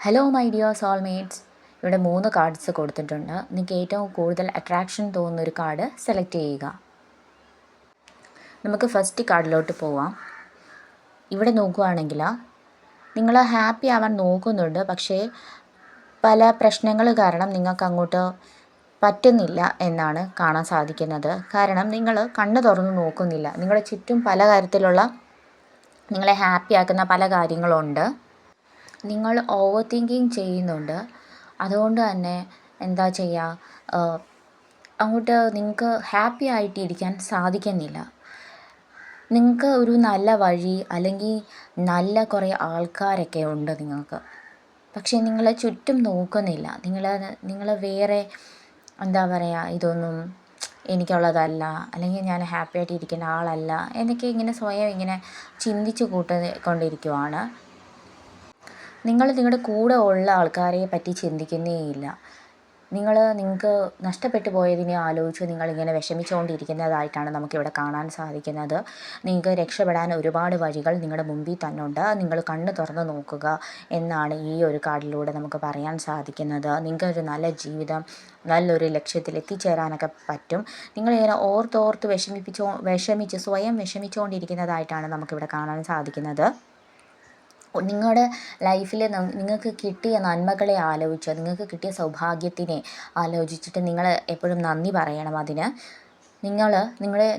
Hello my dear soulmates. ഇവിടെ 3 cards കൊടുത്തിട്ടുണ്ട്. നിങ്ങൾക്ക് ഏറ്റവും കൂടുതൽ അട്രാക്ഷൻ തോന്നുന്ന ഒരു കാർഡ് സെലക്ട് ചെയ്യുക. നമുക്ക് ഫസ്റ്റ് കാർഡിലോട്ട് പോവാം. ഇവിടെ നോക്കുകയാണെങ്കിൽ നിങ്ങൾ ഹാപ്പി ആവാൻ നോക്കുന്നുണ്ട്, പക്ഷേ പല പ്രശ്നങ്ങൾ കാരണം നിങ്ങൾക്ക് അങ്ങോട്ട് പറ്റുന്നില്ല എന്നാണ് കാണാൻ സാധിക്കുന്നത്. കാരണം നിങ്ങൾ കണ്ണ് തുറന്ന് നോക്കുന്നില്ല. നിങ്ങളുടെ ചുറ്റും പല കാര്യത്തിലുള്ള നിങ്ങളെ ഹാപ്പി ആക്കുന്ന പല കാര്യങ്ങളുണ്ട്. നിങ്ങൾ ഓവർ തിങ്കിങ് ചെയ്യുന്നുണ്ട്. അതുകൊണ്ട് തന്നെ എന്താ ചെയ്യുക, അങ്ങോട്ട് നിങ്ങൾക്ക് ഹാപ്പി ആയിട്ടിരിക്കാൻ സാധിക്കുന്നില്ല. നിങ്ങൾക്ക് ഒരു നല്ല വഴി അല്ലെങ്കിൽ നല്ല കുറേ ആൾക്കാരൊക്കെ ഉണ്ട് നിങ്ങൾക്ക്, പക്ഷേ നിങ്ങൾ ചുറ്റും നോക്കുന്നില്ല. നിങ്ങൾ വേറെ എന്താ പറയുക, ഇതൊന്നും എനിക്കുള്ളതല്ല, അല്ലെങ്കിൽ ഞാൻ ഹാപ്പി ആയിട്ട് ഇരിക്കുന്ന ആളല്ല എന്നൊക്കെ ഇങ്ങനെ സ്വയം ഇങ്ങനെ ചിന്തിച്ച് കൊണ്ടിരിക്കുവാണ്. നിങ്ങളുടെ കൂടെ ഉള്ള ആൾക്കാരെ പറ്റി ചിന്തിക്കുന്നേയില്ല. നിങ്ങൾക്ക് നഷ്ടപ്പെട്ടു പോയതിനെ ആലോചിച്ച് നിങ്ങളിങ്ങനെ വിഷമിച്ചുകൊണ്ടിരിക്കുന്നതായിട്ടാണ് നമുക്കിവിടെ കാണാൻ സാധിക്കുന്നത്. നിങ്ങൾക്ക് രക്ഷപ്പെടാൻ ഒരുപാട് വഴികൾ നിങ്ങളുടെ മുമ്പിൽ തന്നെ ഉണ്ട്. നിങ്ങൾ കണ്ണ് തുറന്ന് നോക്കുക എന്നാണ് ഈ ഒരു കാർഡിലൂടെ നമുക്ക് പറയാൻ സാധിക്കുന്നത്. നിങ്ങൾക്കൊരു നല്ല ജീവിതം, നല്ലൊരു ലക്ഷ്യത്തിൽ എത്തിച്ചേരാനൊക്കെ പറ്റും. നിങ്ങളിങ്ങനെ വിഷമിച്ച് സ്വയം വിഷമിച്ചുകൊണ്ടിരിക്കുന്നതായിട്ടാണ് നമുക്കിവിടെ കാണാൻ സാധിക്കുന്നത്. നിങ്ങളുടെ ലൈഫിൽ നിങ്ങൾക്ക് കിട്ടിയ നന്മകളെ ആലോചിച്ച്, നിങ്ങൾക്ക് കിട്ടിയ സൗഭാഗ്യത്തിനെ ആലോചിച്ചിട്ട് നിങ്ങൾ എപ്പോഴും നന്ദി പറയണം. അതിന്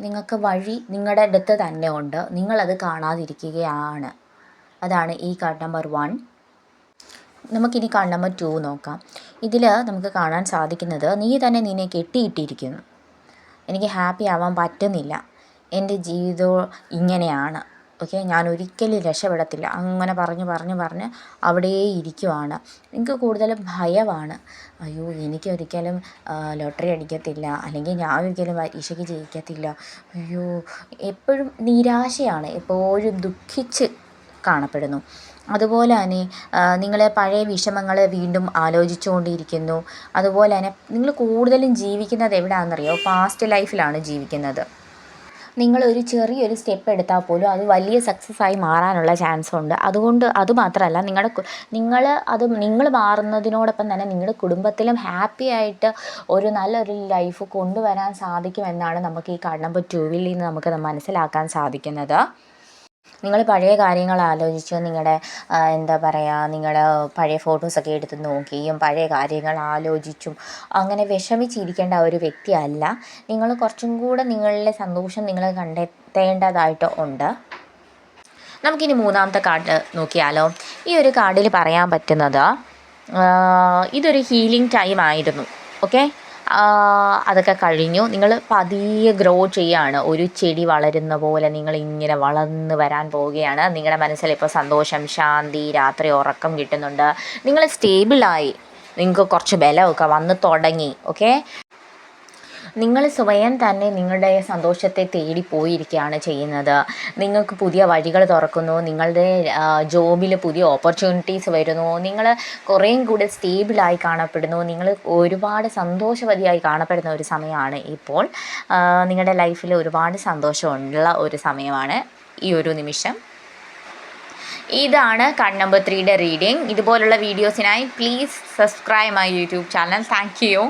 നിങ്ങൾക്ക് വഴി നിങ്ങളുടെ അടുത്ത് തന്നെ ഉണ്ട്. നിങ്ങളത് കാണാതിരിക്കുകയാണ്. അതാണ് ഈ കാർഡ് നമ്പർ 1. നമുക്കിനി കാർഡ് നമ്പർ 2 നോക്കാം. ഇതിൽ നമുക്ക് കാണാൻ സാധിക്കുന്നത്, നീ തന്നെ നിന്നെ കെട്ടിയിട്ടിരിക്കുന്നു. എനിക്ക് ഹാപ്പി ആവാൻ പറ്റുന്നില്ല, എൻ്റെ ജീവിതം ഇങ്ങനെയാണ്, ഓക്കെ, ഞാൻ ഒരിക്കലും രക്ഷപ്പെടത്തില്ല, അങ്ങനെ പറഞ്ഞ് അവിടെ ഇരിക്കുവാണ്. എനിക്ക് കൂടുതലും ഭയമാണ്. അയ്യോ, എനിക്കൊരിക്കലും ലോട്ടറി അടിക്കത്തില്ല, അല്ലെങ്കിൽ ഞാൻ ഒരിക്കലും പരീക്ഷയ്ക്ക് ജയിക്കത്തില്ല. അയ്യോ, എപ്പോഴും നിരാശയാണ്, എപ്പോഴും ദുഃഖിച്ച് കാണപ്പെടുന്നു. അതുപോലെ തന്നെ നിങ്ങൾ പഴയ വിഷമങ്ങൾ വീണ്ടും ആലോചിച്ചുകൊണ്ടിരിക്കുന്നു. അതുപോലെ തന്നെ നിങ്ങൾ കൂടുതലും ജീവിക്കുന്നത് എവിടെയാണെന്നറിയോ? പാസ്റ്റ് ലൈഫിലാണ് ജീവിക്കുന്നത്. നിങ്ങളൊരു ചെറിയൊരു സ്റ്റെപ്പ് എടുത്താൽ പോലും അത് വലിയ സക്സസ് ആയി മാറാനുള്ള ചാൻസ് ഉണ്ട്. അതുകൊണ്ട് അതുമാത്രമല്ല, നിങ്ങൾ മാറുന്നതിനോടൊപ്പം തന്നെ നിങ്ങളുടെ കുടുംബത്തിലും ഹാപ്പി ആയിട്ട് ഒരു നല്ലൊരു ലൈഫ് കൊണ്ടുവരാൻ സാധിക്കുമെന്നാണ് നമുക്ക് ഈ കാർഡ് നമ്പർ 2 നിന്ന് നമുക്ക് മനസ്സിലാക്കാൻ സാധിക്കുന്നത്. നിങ്ങൾ പഴയ കാര്യങ്ങൾ ആലോചിച്ച് നിങ്ങളുടെ പഴയ ഫോട്ടോസൊക്കെ എടുത്ത് നോക്കിയും പഴയ കാര്യങ്ങൾ ആലോചിച്ചും അങ്ങനെ വിഷമിച്ചിരിക്കേണ്ട ഒരു വ്യക്തിയല്ല. നിങ്ങൾ കുറച്ചും കൂടെ നിങ്ങളിലെ സന്തോഷം നിങ്ങൾ കണ്ടെത്തേണ്ടതായിട്ട് ഉണ്ട്. നമുക്കിനി 3ാമത്തെ കാർഡ് നോക്കിയാലോ. ഈ ഒരു കാർഡിൽ പറയാൻ പറ്റുന്നത്, ഇതൊരു ഹീലിംഗ് ടൈം ആയിരുന്നു, ഓക്കെ. അതൊക്കെ കഴിഞ്ഞു. നിങ്ങൾ പതിയെ ഗ്രോ ചെയ്യുകയാണ്. ഒരു ചെടി വളരുന്ന പോലെ നിങ്ങളിങ്ങനെ വളർന്ന് വരാൻ പോവുകയാണ്. നിങ്ങളുടെ മനസ്സിൽ ഇപ്പോൾ സന്തോഷം, ശാന്തി, രാത്രി ഉറക്കം കിട്ടുന്നുണ്ട്. നിങ്ങൾ സ്റ്റേബിളായി, നിങ്ങൾക്ക് കുറച്ച് ബലമൊക്കെ വന്ന് തുടങ്ങി, ഓക്കെ. നിങ്ങൾ സ്വയം തന്നെ നിങ്ങളുടെ സന്തോഷത്തെ തേടി പോയിരിക്കുകയാണ് ചെയ്യുന്നത്. നിങ്ങൾക്ക് പുതിയ വഴികൾ തുറക്കുന്നു. നിങ്ങളുടെ ജോബിൽ പുതിയ ഓപ്പർച്യൂണിറ്റീസ് വരുന്നു. നിങ്ങൾ കുറേയും കൂടെ സ്റ്റേബിളായി കാണപ്പെടുന്നു. നിങ്ങൾ ഒരുപാട് സന്തോഷവതിയായി കാണപ്പെടുന്ന ഒരു സമയമാണ് ഇപ്പോൾ. നിങ്ങളുടെ ലൈഫിൽ ഒരുപാട് സന്തോഷമുള്ള ഒരു സമയമാണ് ഈ ഒരു നിമിഷം. ഇതാണ് കാർഡ് നമ്പർ 3യുടെ റീഡിംഗ്. ഇതുപോലുള്ള വീഡിയോസിനായി please subscribe my YouTube channel. Thank U.